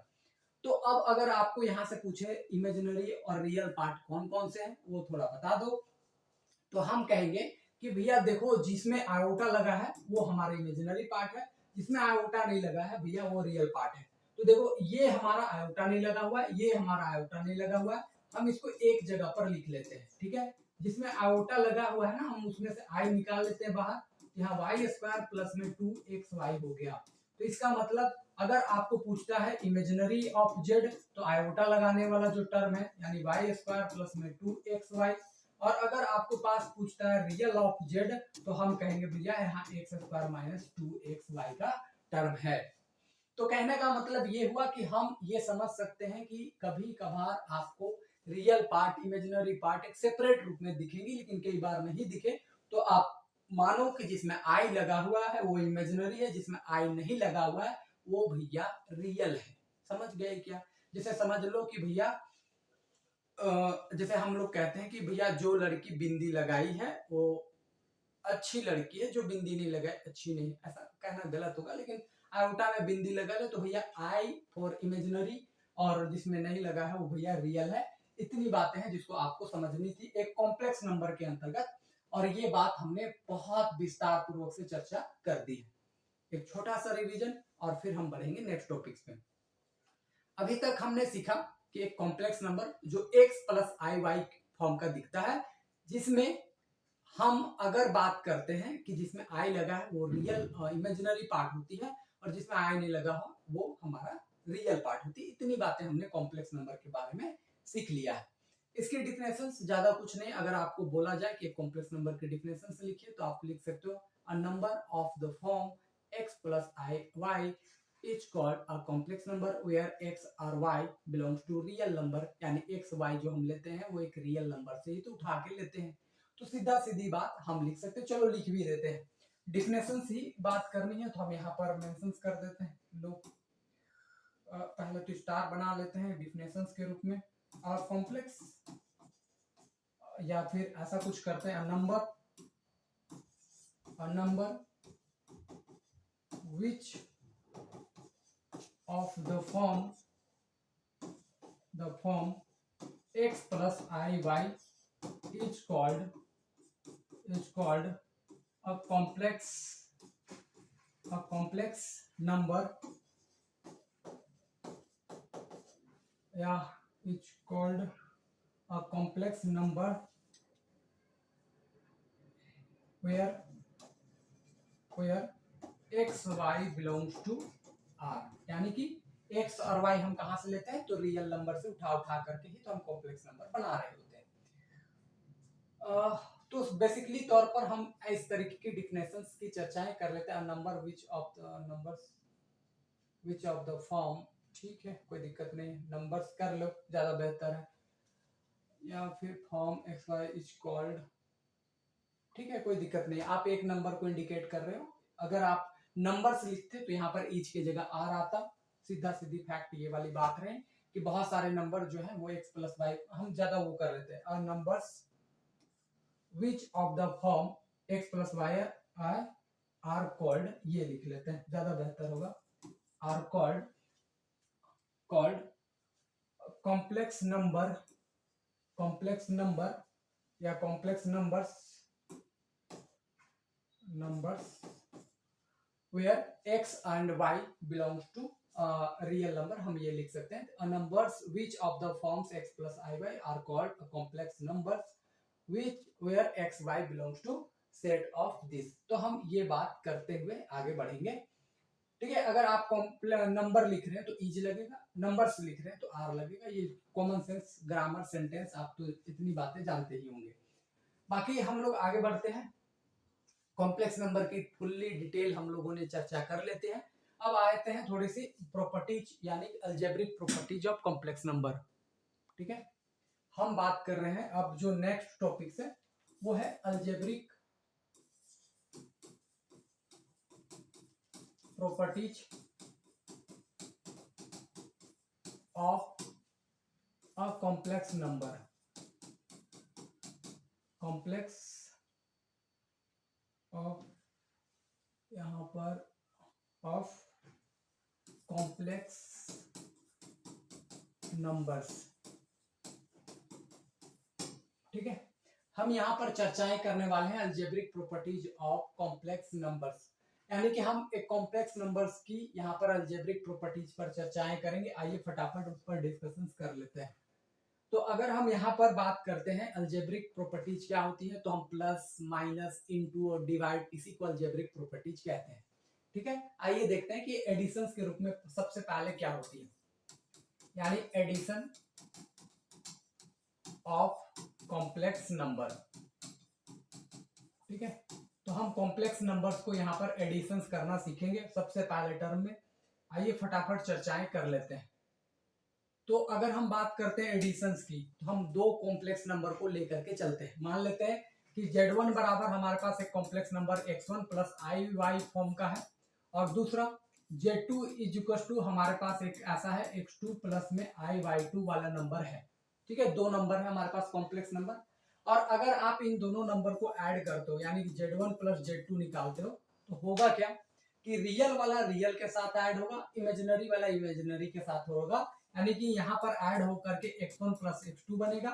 तो अब अगर आपको यहाँ से पूछे इमेजिनरी और रियल पार्ट कौन कौन से हैं वो थोड़ा बता दो, तो हम कहेंगे कि भैया देखो जिसमें आयोटा लगा है वो हमारा इमेजिनरी पार्ट है, जिसमें आयोटा नहीं लगा है भैया वो रियल पार्ट है। तो देखो ये हमारा आयोटा नहीं लगा हुआ है, ये हमारा आयोटा नहीं लगा हुआ है, हम इसको एक जगह पर लिख लेते हैं, ठीक है। जिसमें आयोटा लगा हुआ है ना, हम उसमें से आई निकाल लेते हैं बाहर, यहाँ वाई स्क्वायर प्लस में 2xy हो गया। तो इसका मतलब अगर आपको पूछता है इमेजिनरी ऑफ जेड तो आयोटा लगाने वाला जो टर्म है यानी वाई स्क्वायर प्लस में 2xy, और अगर आपको पास पूछता है रियल ऑफ जेड तो हम कहेंगे भैया यहाँ एक्स स्क्वायर माइनस 2xy का टर्म है। तो कहने का मतलब ये हुआ कि हम ये समझ सकते हैं कि कभी कभार आपको रियल पार्ट इमेजिनरी पार्ट एक सेपरेट रूप में दिखेंगी, लेकिन कई बार नहीं दिखे तो आप मानो कि जिसमें आई लगा हुआ है वो इमेजिनरी है, जिसमें आई नहीं लगा हुआ है वो भैया रियल है। समझ गए क्या? जैसे समझ लो कि भैया जैसे हम लोग कहते हैं कि भैया जो लड़की बिंदी लगाई है वो अच्छी लड़की है, जो बिंदी नहीं लगाई अच्छी नहीं। ऐसा कहना गलत होगा, लेकिन आयोटा में बिंदी लगा ले तो भैया आई फॉर इमेजिनरी, और जिसमें नहीं लगा है वो भैया रियल है। इतनी बातें हैं जिसको आपको समझनी थी एक कॉम्प्लेक्स नंबर के अंतर्गत, और ये बात हमने बहुत विस्तार पूर्वक से चर्चा कर दी है। एक छोटा सा रिवीजन और फिर हम बढ़ेंगे नेक्स्ट टॉपिक्स पे। अभी तक हमने सीखा कि एक कॉम्प्लेक्स नंबर जो x plus I Y form का दिखता है, जिसमें हम अगर बात करते हैं कि जिसमें आई लगा है वो रियल इमेजिनरी पार्ट होती है, और जिसमें आई नहीं लगा हो वो हमारा रियल पार्ट होती है। इतनी बातें हमने कॉम्प्लेक्स नंबर के बारे में सीख लिया है। इसकी डिफिनेशंस ज्यादा कुछ नहीं, अगर आपको बोला जाए कि कॉम्प्लेक्स नंबर की डिफिनेशंस लिखिए तो आप लिख सकते हो a number of the form x plus I Y is called a complex number where x और y belongs to real number, यानी x y जो हम लेते हैं वो एक रियल नंबर से ही तो उठा के लेते हैं। तो सीधा सीधी बात हम लिख सकते हैं, चलो लिख भी देते हैं। डिफिनेशंस ही बात करनी है तो हम यहाँ पर मेंशंस कर देते हैं। लोग पहले तो स्टार बना लेते हैं डिफिनेशंस के रूप में, और कॉम्प्लेक्स या फिर ऐसा कुछ करते हैं a number which of the form x plus I y is called a complex number, it's called a complex number where x y belongs to r, यानी कि x और y हम कहां से लेते हैं तो रियल नंबर से उठा करके ही तो हम कॉम्प्लेक्स नंबर बना रहे होते हैं। तो बेसिकली तौर पर हम इस तरीके की डिफिनेशंस की चर्चाएं कर लेते हैं। Number which of the form, ठीक है कोई दिक्कत नहीं, नंबर्स कर लो ज्यादा बेहतर है, या फिर form X Y is called, ठीक है कोई दिक्कत नहीं। आप एक नंबर को इंडिकेट कर रहे हो, अगर आप नंबर्स लिखते तो यहाँ पर ईच की जगह आर आता। सीधा सीधी फैक्ट ये वाली बात रहे कि बहुत सारे नंबर जो है वो एक्स प्लस वाई हम ज्यादा वो कर लेते हैं। Numbers which of the form X plus Y are called, ये लिख लेते हैं ज्यादा बेहतर होगा, are called called complex number या complex numbers where x and y belongs to real number. हम ये लिख सकते हैं numbers which of the forms x plus iy are called a complex numbers which where x y belongs to set of this. तो हम ये बात करते हुए आगे बढ़ेंगे, ठीक है। अगर आप नंबर लिख रहे हैं तो इज लगेगा, नंबर्स लिख रहे हैं तो आर लगेगा। ये कॉमन सेंस ग्रामर सेंटेंस आप तो इतनी बातें जानते ही होंगे। बाकी हम लोग आगे बढ़ते हैं, कॉम्प्लेक्स नंबर की फुल्ली डिटेल हम लोगों ने चर्चा कर लेते हैं। अब आते हैं थोड़ी सी प्रॉपर्टीज यानी algebraic properties of complex number, ठीक है। हम बात कर रहे हैं अब जो नेक्स्ट टॉपिक है वो है algebraic properties of a complex number. Complex of यहाँ पर ऑफ कॉम्प्लेक्स नंबर्स, ठीक है। हम यहाँ पर चर्चाएं करने वाले हैं algebraic properties of complex numbers, यानी कि हम एक कॉम्प्लेक्स नंबर्स की यहाँ पर अलजेब्रिक प्रॉपर्टीज पर चर्चाएं करेंगे। आइए फटाफट उस पर डिस्कशन कर लेते हैं। तो अगर हम यहाँ पर बात करते हैं अलजेब्रिक प्रॉपर्टीज क्या होती है, तो हम प्लस माइनस इनटू और डिवाइड इसी को अलजेब्रिक प्रॉपर्टीज कहते हैं, ठीक है। आइए देखते हैं कि एडिशन के रूप में सबसे पहले क्या होती है, यानी एडिशन ऑफ कॉम्प्लेक्स नंबर, ठीक है। तो हम कॉम्प्लेक्स नंबर्स को यहाँ पर एडिशन करना सीखेंगे सबसे पहले टर्म में। आइए फटाफट चर्चाएं कर लेते हैं। तो अगर हम बात करते हैं एडिशंस की, तो हम दो कॉम्प्लेक्स नंबर को लेकर के चलते हैं। मान लेते हैं कि z1 बराबर हमारे पास एक complex number x1 plus I Y form का है, और दूसरा z2 इज इक्वल टू हमारे पास एक ऐसा है x2 प्लस में आई वाई टू वाला नंबर है, ठीक है। दो नंबर है हमारे पास कॉम्प्लेक्स नंबर, और अगर आप इन दोनों नंबर को ऐड करते हो यानी कि z1 प्लस z2 निकालते हो, तो होगा क्या कि रियल वाला रियल के साथ ऐड होगा, इमेजिनरी वाला इमेजिनरी के साथ होगा, यानी कि यहाँ पर ऐड होकर के x1 प्लस x2 बनेगा,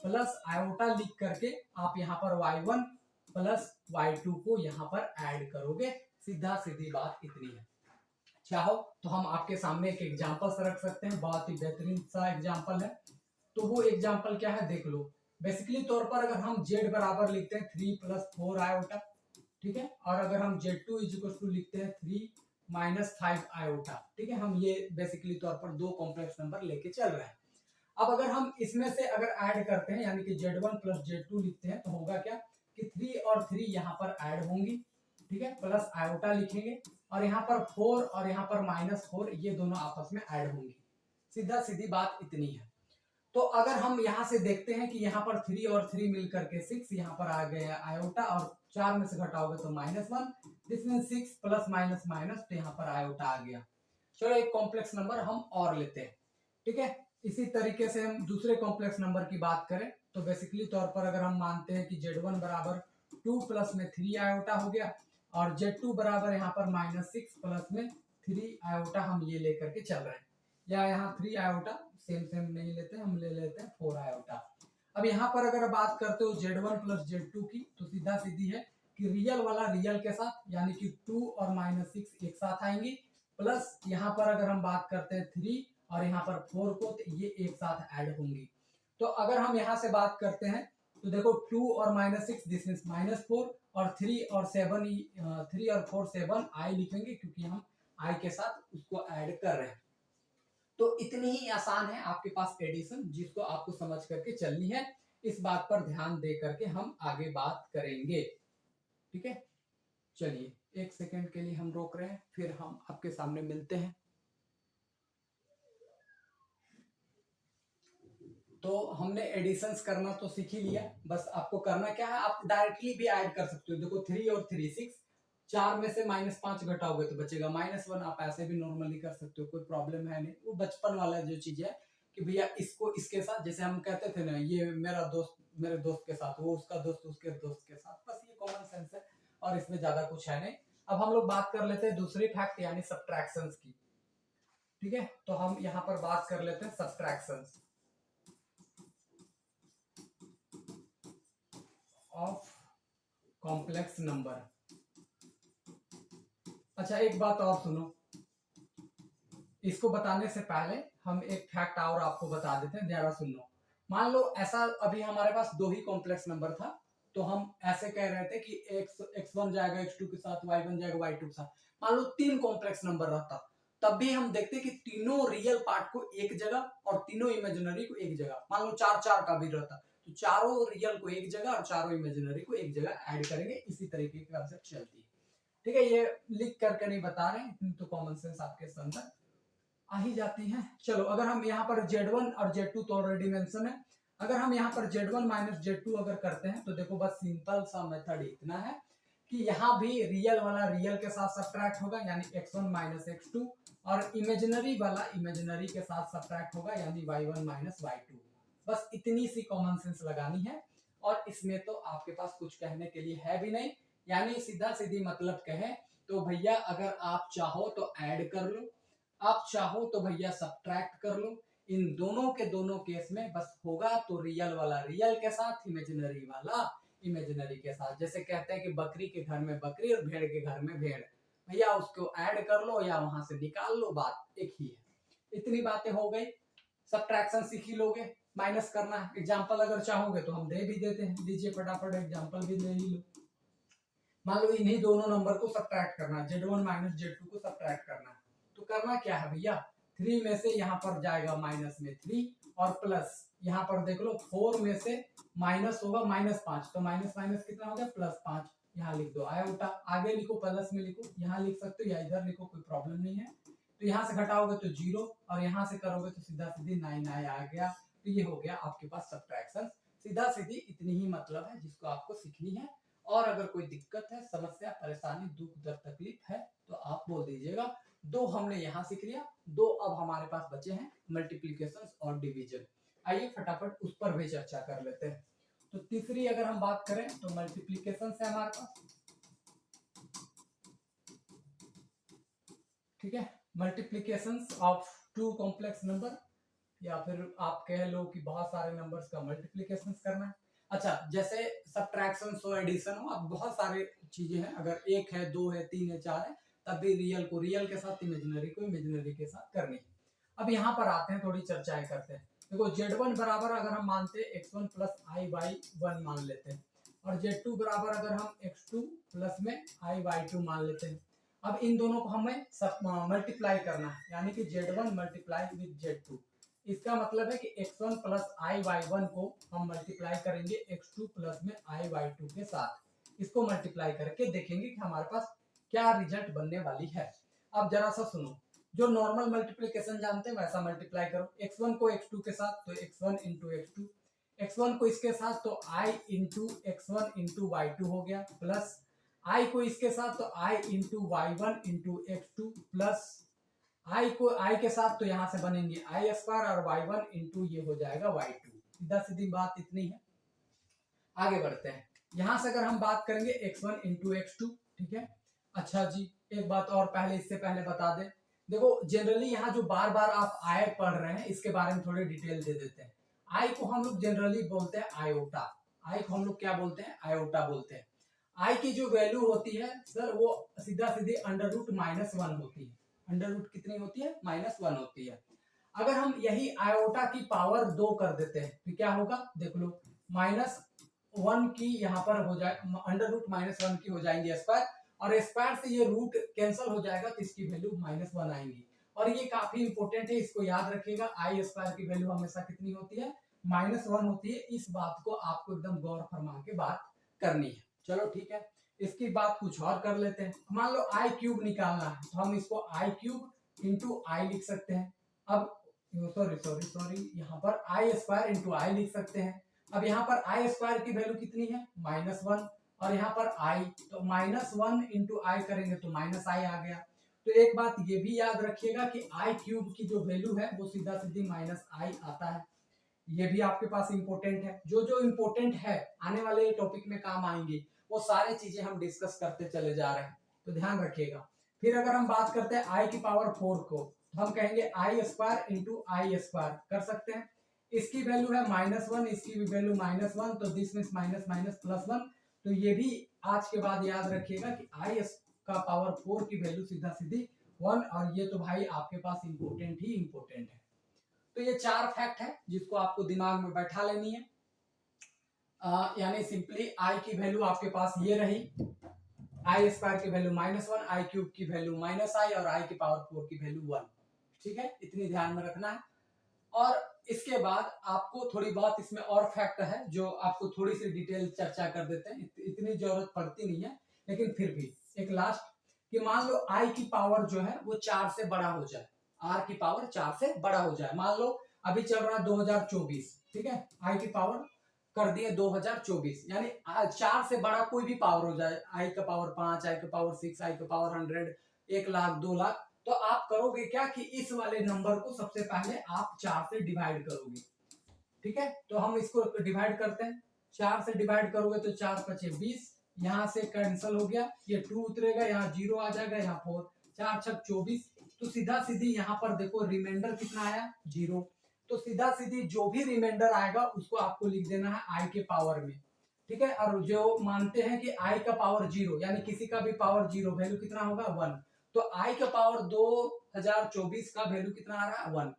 प्लस आयोटा लिख करके आप यहाँ पर y1 प्लस y2 को यहाँ पर ऐड करोगे। सीधा सीधी बात इतनी है। चाहो तो हम आपके सामने एक एग्जांपल रख सकते हैं, बहुत ही बेहतरीन सा एग्जांपल है। तो वो एग्जांपल क्या है देख लो। बेसिकली तौर पर अगर हम z बराबर लिखते हैं 3 प्लस 4 आयोटा, ठीक है, और अगर हम z2 इज इक्वल टू लिखते हैं 3 माइनस 5 आयोटा, ठीक है। हम ये बेसिकली तौर पर दो कॉम्प्लेक्स नंबर लेके चल रहे हैं। अब अगर हम इसमें से अगर ऐड करते हैं यानी कि z1 प्लस z2 लिखते हैं, तो होगा क्या कि 3 और 3 यहाँ पर ऐड होंगी, ठीक है, प्लस आयोटा लिखेंगे, और यहाँ पर 4 और यहाँ पर -4 ये दोनों आपस में ऐड होंगी। सीधा सीधी बात इतनी है। तो अगर हम यहाँ से देखते हैं कि यहाँ पर 3 और 3 मिलकर के 6 यहाँ पर आ गया आयोटा, और 4 में से घटाओगे तो -1, this mean 6 plus minus minus, तो यहाँ पर आयोटा आ गया। चलो एक कॉम्प्लेक्स नंबर हम और लेते हैं, ठीक है। इसी तरीके से हम दूसरे कॉम्प्लेक्स नंबर की बात करें तो बेसिकली तौर पर अगर हम मानते हैं कि z1 बराबर 2 प्लस में 3 आयोटा हो गया, और z2 बराबर यहाँ पर -6 प्लस में 3 आयोटा हम ये लेकर के चल रहे हैं, या यहाँ 3 आयोटा सेम नहीं लेते, हम ले लेते हैं 4 आयोटा। अब यहाँ पर अगर बात करते हो z1 प्लस z2 की, तो सीधा सीधी है कि रियल वाला रियल के साथ यानी कि 2 और -6 एक साथ आएंगी, प्लस यहाँ पर अगर हम बात करते हैं 3 और यहाँ पर 4 को, तो ये एक साथ ऐड होंगी। तो अगर हम यहाँ से बात करते हैं तो देखो 2 और -6 दिस मीन्स -4, और 3 और 4 7 आई लिखेंगे क्योंकि हम आई के साथ उसको ऐड कर रहे हैं। तो इतनी ही आसान है आपके पास एडिशन, जिसको आपको समझ करके चलनी है। इस बात पर ध्यान दे करके हम आगे बात करेंगे, ठीक है। चलिए एक सेकंड के लिए हम रोक रहे हैं, फिर हम आपके सामने मिलते हैं। तो हमने एडिशंस करना तो सीख ही लिया, बस आपको करना क्या है, आप डायरेक्टली भी ऐड कर सकते हो। देखो 3 और 3 6, 4 में से -5 घटाओगे तो बचेगा -1, आप ऐसे भी नॉर्मली कर सकते हो, कोई प्रॉब्लम है नहीं। वो बचपन वाला जो चीज है कि भैया इसको इसके साथ, जैसे हम कहते थे ना, ये मेरा दोस्त मेरे दोस्त के साथ, वो उसका दोस्त उसके दोस्त के साथ, बस ये कॉमन सेंस है और इसमें ज्यादा कुछ है नहीं। अब हम लोग बात कर लेते हैं दूसरी फैक्ट यानी सब्ट्रैक्शंस की। ठीक है, तो हम यहाँ पर बात कर लेते हैं सब्ट्रैक्शन ऑफ कॉम्प्लेक्स नंबर। अच्छा एक बात और सुनो, इसको बताने से पहले हम एक फैक्ट और आपको बता देते हैं, जरा सुन लो। मान लो ऐसा अभी हमारे पास दो ही कॉम्प्लेक्स नंबर था, तो हम ऐसे कह रहे थे कि x1 जाएगा x2 के साथ, y1 जाएगा y2 के साथ। मान लो तीन कॉम्प्लेक्स नंबर रहता, तब भी हम देखते कि तीनों रियल पार्ट को एक जगह और तीनों इमेजिनरी को एक जगह। मान लो चार चार का भी रहता, तो चारों रियल को एक जगह और चारों इमेजिनरी को एक जगह ऐड करेंगे, इसी तरीके की कंसेप्ट चलती है। ठीक है, ये लिख करके नहीं बता रहे हैं, तो कॉमन सेंस आपके अंदर आ ही जाती है। चलो अगर हम यहाँ पर Z1 और Z2 तो ऑलरेडी मेंशन है, अगर हम यहाँ पर Z1 माइनस Z2 अगर करते हैं तो देखो बस सिंपल सा मेथड इतना है कि यहाँ भी रियल वाला रियल के साथ सब्ट्रैक्ट होगा यानी x1 माइनस x2, और इमेजिनरी वाला इमेजिनरी के साथ सब्ट्रैक्ट होगा यानी y1 माइनस y2। बस इतनी सी कॉमन सेंस लगानी है, और इसमें तो आपके पास कुछ कहने के लिए है भी नहीं, यानी सीधा सीधी मतलब कहे तो भैया अगर आप चाहो तो ऐड कर लो, आप चाहो तो भैया सब्ट्रैक्ट कर लो। इन दोनों के दोनों केस में बस होगा तो रियल वाला रियल के साथ, इमेजिनरी वाला इमेजिनरी के साथ। जैसे कहते हैं कि बकरी के घर में बकरी और भेड़ के घर में भेड़, भैया उसको ऐड कर लो या वहां से निकाल लो, बात एक ही है। इतनी बातें हो गई, सब्ट्रैक्शन सीख ही लोगे, माइनस करना है। एग्जाम्पल अगर चाहोगे तो हम दे भी देते हैं, लीजिए फटाफट एग्जाम्पल भी ले ही लो। मान लो इन्हीं दोनों नंबर को सब्ट्रैक्ट करना है, Z1 माइनस Z2 को सब्ट्रैक्ट करना है, तो करना क्या है भैया, 3 में से यहाँ पर जाएगा माइनस में 3, और प्लस यहाँ पर देख लो 4 में से माइनस होगा -5, तो माइनस माइनस कितना हो गया +5, यहाँ लिख दो आयोटा, आगे लिखो प्लस में लिखो, यहाँ लिख सकते हो या इधर लिखो, कोई प्रॉब्लम नहीं है। तो यहाँ से घटाओगे तो 0 और यहाँ से करोगे तो सीधा सीधी 9 आ गया। तो ये हो गया आपके पास सब्ट्रैक्शन। सीधा सीधी इतनी ही मतलब है जिसको आपको सीखनी है, और अगर कोई दिक्कत है, समस्या, परेशानी, दुख दर्द, तकलीफ है तो आप बोल दीजिएगा। दो हमने यहाँ सीख लिया, दो अब हमारे पास बचे हैं मल्टीप्लिकेशन और डिवीजन। आइए फटाफट उस पर भी चर्चा कर लेते हैं। तो तीसरी अगर हम बात करें तो मल्टीप्लिकेशन है हमारे पास, ठीक है, multiplication of two complex number, या फिर आप कह लो कि बहुत सारे नंबर्स का मल्टीप्लिकेशन करना है। अच्छा जैसे सब्ट्रैक्शन हो, एडिशन हो, अब बहुत सारे चीजें हैं, अगर एक है, दो है, तीन है, चार है, तब भी रियल को रियल के साथ, इमेजिनरी को इमेजिनरी के साथ करनी है। अब यहाँ पर आते हैं, थोड़ी चर्चाएं करते हैं। देखो Z1 बराबर अगर हम मानते हैं x1 प्लस i/1 मान लेते हैं, और Z2 बराबर अगर हम x2 प्लस में i/2 मान लेते हैं। अब इन दोनों को हमें मल्टीप्लाई करना है, यानी कि Z1 मल्टीप्लाई विद Z2। इसका मतलब है कि x1 प्लस i/1 को हम मल्टीप्लाई करेंगे x2 प्लस में i/2 के साथ। इसको मल्टीप्लाई करके देखेंगे कि हमारे पास क्या रिजल्ट बनने वाली है। अब जरा सा सुनो, जो नॉर्मल मल्टीप्लिकेशन जानते हैं वैसा मल्टीप्लाई करो। x1 को x2 के साथ तो x1 इंटू x2, x1 को इसके साथ तो i into x1 into y2 हो गया, प्लस i को इसके साथ तो i into y1 into x2, plus i को i के साथ तो यहाँ से बनेंगे i स्क्वायर और y1 इंटू ये हो जाएगा y2। सीधा सीधी बात इतनी है। आगे बढ़ते हैं, यहाँ से अगर हम बात करेंगे x1 इंटू x2, ठीक है। अच्छा जी एक बात और पहले, इससे पहले बता दें, देखो जनरली यहाँ जो बार बार आप i पढ़ रहे हैं इसके बारे में थोड़ी डिटेल दे देते हैं। i को हम लोग जनरली बोलते हैं आयोटा, i को हम लोग क्या बोलते हैं, आयोटा बोलते हैं। i की जो वैल्यू होती है सर वो सीधा सीधी अंडर रूट -1 होती है। अंडर रूट कितनी होती है, -1 होती है। अगर हम यही आयोटा की पावर 2 कर देते हैं तो क्या होगा, देख लो, -1 की यहाँ पर हो जाए, अंडर रूट -1 की हो जाएंगे स्क्वायर, और स्क्वायर से ये रूट कैंसिल हो जाएगा तो इसकी वैल्यू -1 आएंगी। और ये काफी इंपॉर्टेंट है, इसको याद रखिएगा, आई स्क्वायर की वैल्यू हमेशा कितनी होती है, -1 होती है। इस बात को आपको एकदम गौर फरमा के बात करनी है। चलो ठीक है, इसकी बात कुछ और कर लेते हैं। मान लो आई क्यूब निकालना है तो हम इसको आई क्यूब इंटू आई लिख सकते हैं। अब सॉरी यहाँ पर आई स्क्वायर इंटू आई लिख सकते हैं। अब यहाँ पर आई स्क्वायर की वैल्यू कितनी है, -1, और यहाँ पर आई, तो -1 इंटू आई करेंगे तो -i आ गया। तो एक बात ये भी याद रखिएगा कि आई क्यूब की जो वैल्यू है वो सीधा सीधी -i आता है। ये भी आपके पास इंपॉर्टेंट है। जो जो इंपॉर्टेंट है आने वाले टॉपिक में काम आएंगे, वो सारी चीजें हम डिस्कस करते चले जा रहे हैं, तो ध्यान रखिएगा। फिर अगर हम बात करते हैं आई की पावर 4 को, हम कहेंगे आई स्क्वायर इंटू आई स्क्वायर कर सकते हैं। इसकी वैल्यू है -1, इसकी भी वैल्यू -1, तो दिस मीन्स माइनस माइनस +1। तो ये भी आज के बाद याद रखिएगा कि आई का पावर 4 की वैल्यू सीधा सीधी 1, और ये तो भाई आपके पास इंपोर्टेंट ही इंपोर्टेंट है। तो ये 4 फैक्ट है जिसको आपको दिमाग में बैठा लेनी है। यानी सिंपली आई की वैल्यू आपके पास ये रही, आई स्क्वायर की वैल्यू -1, आई क्यूब की वैल्यू -i और आई की पावर 4 की वैल्यू 1। ठीक है, इतनी ध्यान में रखना है। और इसके बाद आपको थोड़ी बहुत इसमें और फैक्ट है जो आपको थोड़ी सी डिटेल चर्चा कर देते हैं, इतनी जरूरत पड़ती नहीं है, लेकिन फिर भी एक लास्ट कि मान लो आई की पावर जो है वो 4 से बड़ा हो जाए, आर की पावर 4 से बड़ा हो जाए। मान लो अभी चल रहा है 2024, ठीक है, आई की पावर कर दिए 2024, यानी 4 से बड़ा कोई भी पावर हो जाए, आई का पावर 5, आई का पावर 6, आई का पावर 100, 1 लाख, 2 लाख, तो आप करोगे क्या कि इस वाले नंबर को सबसे पहले आप 4 से डिवाइड करोगे। ठीक है, तो हम इसको डिवाइड करते हैं। 4 से डिवाइड करोगे तो 4 पचे 20, यहाँ से कैंसिल हो गया, ये 2 उतरेगा, यहाँ 0 आ जाएगा, यहाँ 4, 4 छक 24, तो सीधा सीधी यहाँ पर देखो रिमाइंडर कितना आया, 0। तो सीधा सीधी जो भी रिमाइंडर आएगा उसको आपको लिख देना है आई के पावर में। ठीक है, और जो मानते हैं कि आई का पावर 0, यानी किसी का भी पावर 0, वैल्यू कितना होगा 1, तो आई का पावर 2024 का वैल्यू कितना आ रहा है 1।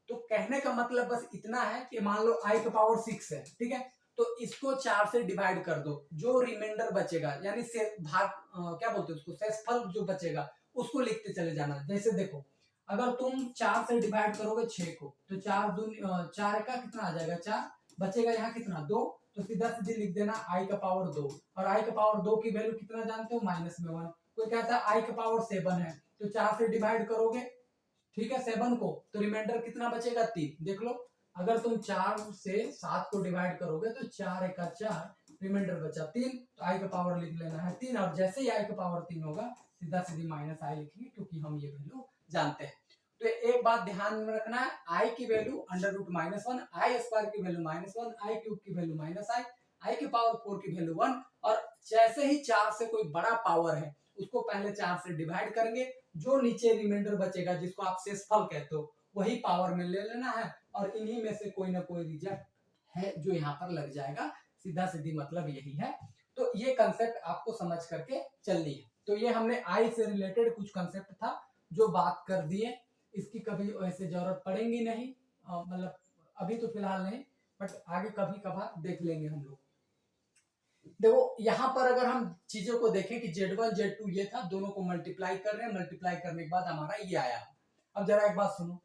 तो कहने का मतलब बस इतना है कि मान लो आई का पावर 6 है, ठीक है, तो इसको 4 से डिवाइड कर दो, जो रिमाइंडर बचेगा यानी से भाग क्या बोलते हैं उसको, शेषफल जो बचेगा उसको लिखते चले जाना। जैसे देखो, अगर तुम 4 से डिवाइड करोगे 6 को, तो 4 का कितना आ जाएगा 4, बचेगा यहाँ कितना 2, तो सीधा सीधे लिख देना आई का पावर 2, और आई का पावर 2 की वैल्यू कितना जानते हो, -1। कोई कहता है आई का पावर 7 है, तो 4 से डिवाइड करोगे, ठीक है, 7 को, तो रिमाइंडर कितना बचेगा 3। देख लो, अगर तुम 4 से 7 को डिवाइड करोगे तो 4 एका 4, रिमाइंडर बचा 3, तो आई का पावर लिख लेना है 3, और जैसे ही आई का पावर 3 होगा सीधा सीधी -i लिखेंगे, क्योंकि हम ये वैल्यू जानते हैं। तो एक बात ध्यान में रखना है, आई की वैल्यू √-1, आई स्क्वायर की वैल्यू -1, आई क्यूब की वैल्यू -i, आई की पावर 4 की वैल्यू 1, और जैसे ही 4 से कोई बड़ा पावर है उसको पहले 4 से डिवाइड करेंगे, जो नीचे रिमाइंडर बचेगा जिसको आप शेषफल कहते हो वही पावर में ले लेना है, और इन्हीं में से कोई ना कोई रिजल्ट है जो यहाँ पर लग जाएगा। सीधा सीधी मतलब यही है। तो ये कंसेप्ट आपको समझ करके चलनी है। तो ये हमने आई से रिलेटेड कुछ कंसेप्ट था जो बात कर दिए, इसकी कभी वैसे जरूरत पड़ेगी नहीं, मतलब अभी तो फिलहाल नहीं, बट आगे कभी कभार देख लेंगे हम लोग। देखो यहाँ पर अगर हम चीजों को देखें कि Z1 Z2 ये था, दोनों को मल्टीप्लाई कर रहे हैं, मल्टीप्लाई करने के बाद हमारा ये आया। अब जरा एक बात सुनो,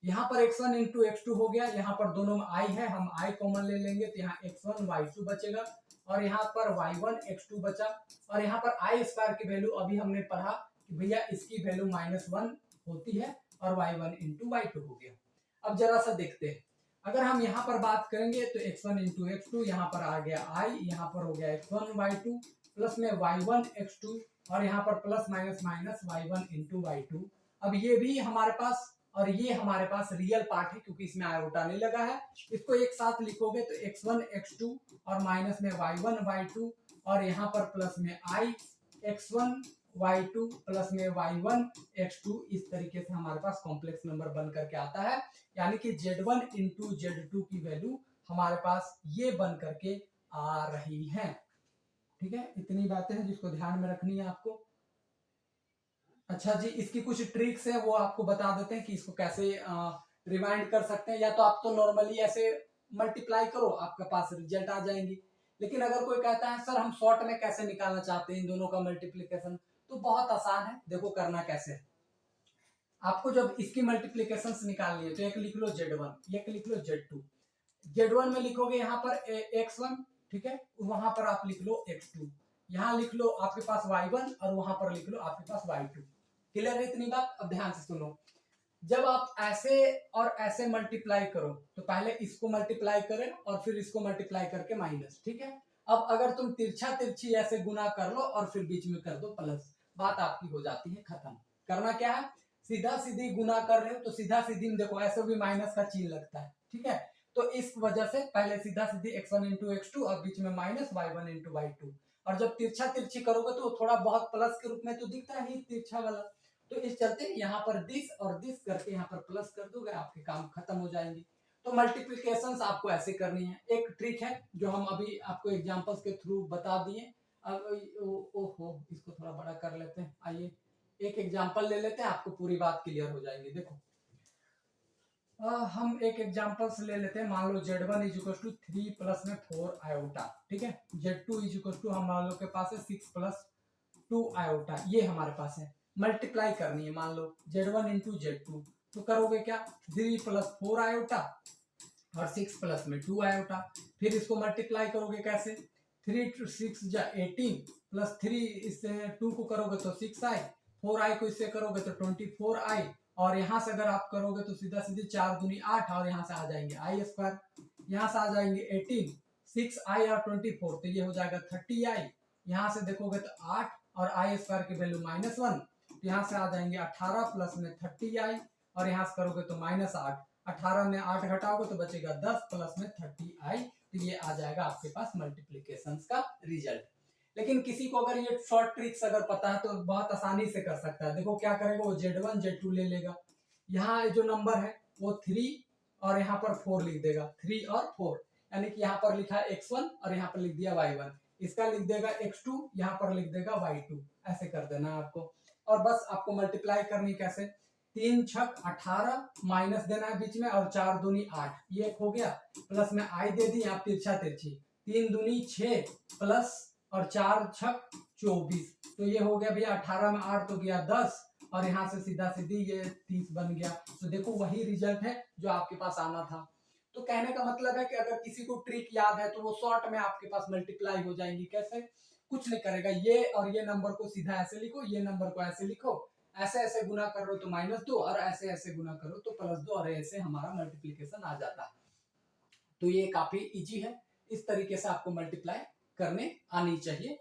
यहाँ पर x1 इंटू x2 हो गया, यहाँ पर दोनों में i है, हम i कॉमन ले लेंगे, तो यहाँ x1 y2 बचेगा, और यहाँ पर y1 x2 बचा, और यहाँ पर i स्क्वायर की वैल्यू अभी हमने पढ़ा कि भैया इसकी वैल्यू -1 होती है, और y1 इंटू y2 हो गया। अब जरा सा देखते हैं, अगर हम यहाँ पर बात करेंगे तो x1 इंटू x2, यहाँ पर आ गया i, यहाँ पर हो गया x1 y2 प्लस में y1 x2, और यहाँ पर plus minus minus y1 into y2। अब ये भी हमारे पास, और ये हमारे पास रियल पार्ट है क्योंकि इसमें आयोटा नहीं लगा है, इसको एक साथ लिखोगे तो x1 x2 और माइनस में y1 y2, और यहाँ पर प्लस में i x1 y2 प्लस में y1 x2, इस तरीके से हमारे पास कॉम्प्लेक्स नंबर बन करके आता है। यानी कि Z1 इंटू Z2 की वैल्यू हमारे पास ये बन करके आ रही है। ठीक है, इतनी बातें हैं जिसको ध्यान में रखनी है आपको। अच्छा जी, इसकी कुछ ट्रिक्स है वो आपको बता देते हैं कि इसको कैसे रिमाइंड कर सकते हैं। या तो आप तो नॉर्मली ऐसे मल्टीप्लाई करो, आपके पास रिजल्ट आ जाएंगी, लेकिन अगर कोई कहता है सर हम शॉर्ट में कैसे निकालना चाहते हैं इन दोनों का मल्टीप्लीकेशन, तो बहुत आसान है। देखो करना कैसे है, आपको जब इसकी मल्टीप्लीकेशन निकालनी है तो एक लिख लो Z1, एक लिख लो Z2। Z1 में लिखोगे यहाँ पर x1, ठीक है, वहां पर आप लिख लो x2, यहाँ लिख लो आपके पास y1, और वहां पर लिख लो आपके पास y2। क्लियर है इतनी बात? अब ध्यान से सुनो, जब आप ऐसे और ऐसे मल्टीप्लाई करो तो पहले इसको मल्टीप्लाई करें और फिर इसको मल्टीप्लाई करके माइनस, ठीक है। अब अगर तुम तिरछा तिरछी ऐसे गुना कर लो और फिर बीच में कर दो प्लस, बात आपकी हो जाती है खत्म। करना क्या है, सीधा सीधी गुना कर रहे हो तो सीधा सीधी में देखो ऐसे भी माइनस का चिन्ह लगता है, ठीक है। तो इस वजह से पहले सीधा सीधी x1 इंटू x2 और बीच में माइनस y1 इंटू y2, और जब तिरछा तिरछी करोगे तो थोड़ा बहुत प्लस के रूप में तो दिखता है तिरछा वाला, तो इस चलते यहाँ पर दिस और दिस करके यहाँ पर प्लस कर दोगे, आपके काम खत्म हो जाएंगे। तो मल्टीप्लिकेशंस आपको ऐसे करनी है। एक ट्रिक है जो हम अभी आपको एग्जांपल्स के थ्रू बता दिए। अब ओहो इसको थोड़ा बड़ा कर लेते हैं। आइए एक एग्जांपल ले लेते हैं, आपको पूरी बात क्लियर हो जाएगी। देखो हम एक एग्जांपल्स ले लेते हैं। मान लो z1 is equal to 3 plus में 4 आयोटा, ठीक है। z2 इज इक्वल टू हम मान लो के पास है 6 प्लस 2 आयोटा, ये हमारे पास है। मल्टीप्लाई करनी है, मान लो z1 इंटू z2, तो करोगे क्या 3 प्लस 4 आयोटा और 6 प्लस में 2 आयोटा। फिर इसको मल्टीप्लाई करोगे कैसे, 3 टू 6 जा 18 प्लस 3 इससे 2 को करोगे तो 6i, 4i को इससे करोगे तो 24i, और यहाँ से अगर आप करोगे तो सीधा सीधे 4 दूनी 8 और यहाँ से आ जाएंगे आई स्क्वायर, यहाँ से आ जाएंगे 18, 6i और 24 तो ये हो जाएगा 30i। यहाँ से देखोगे तो 8 और आई स्क्वायर की वैल्यू -1, तो यहाँ से आ जाएंगे 18 प्लस में 30i, और यहाँ से करोगे तो -8, 18 में 8 घटाओगे तो बचेगा 10 प्लस में 30i। तो ये आ जाएगा आपके पास मल्टीप्लिकेशन का रिजल्ट। लेकिन किसी को अगर ये शॉर्ट ट्रिक्स अगर पता है तो बहुत आसानी से कर सकता है। देखो क्या करेगा, वो z1 z2 ले लेगा, यहाँ जो नंबर है वो 3 और यहाँ पर 4 लिख देगा, 3 और 4, यानी कि यहाँ पर लिखा है x1 और यहाँ पर लिख दिया y1, इसका लिख देगा x2, यहाँ पर लिख देगा y2, ऐसे कर देना आपको। और बस आपको मल्टीप्लाई करनी कैसे, 3 छक 18 माइनस देना है बीच में, और 4 दूनी 8, ये एक हो गया, प्लस में आई दे दी, आप तिरछा तिरछी, 3 दूनी 6 प्लस और 4 छक 24, तो ये हो गया भैया 18 में 8 तो गया 10, और यहाँ से सीधा सीधी ये 30 बन गया। तो देखो वही रिजल्ट है जो आपके पास आना था। तो कहने का मतलब है कि अगर किसी को ट्रिक याद है तो वो शॉर्ट में आपके पास मल्टीप्लाई हो जाएंगी। कैसे, कुछ नहीं करेगा, ये और ये नंबर को सीधा ऐसे लिखो, ये नंबर को ऐसे लिखो, ऐसे ऐसे गुना करो तो -2 और ऐसे ऐसे गुना करो तो +2, और ऐसे हमारा मल्टीप्लिकेशन आ जाता है। तो ये काफी इजी है, इस तरीके से आपको मल्टीप्लाई करने आनी चाहिए।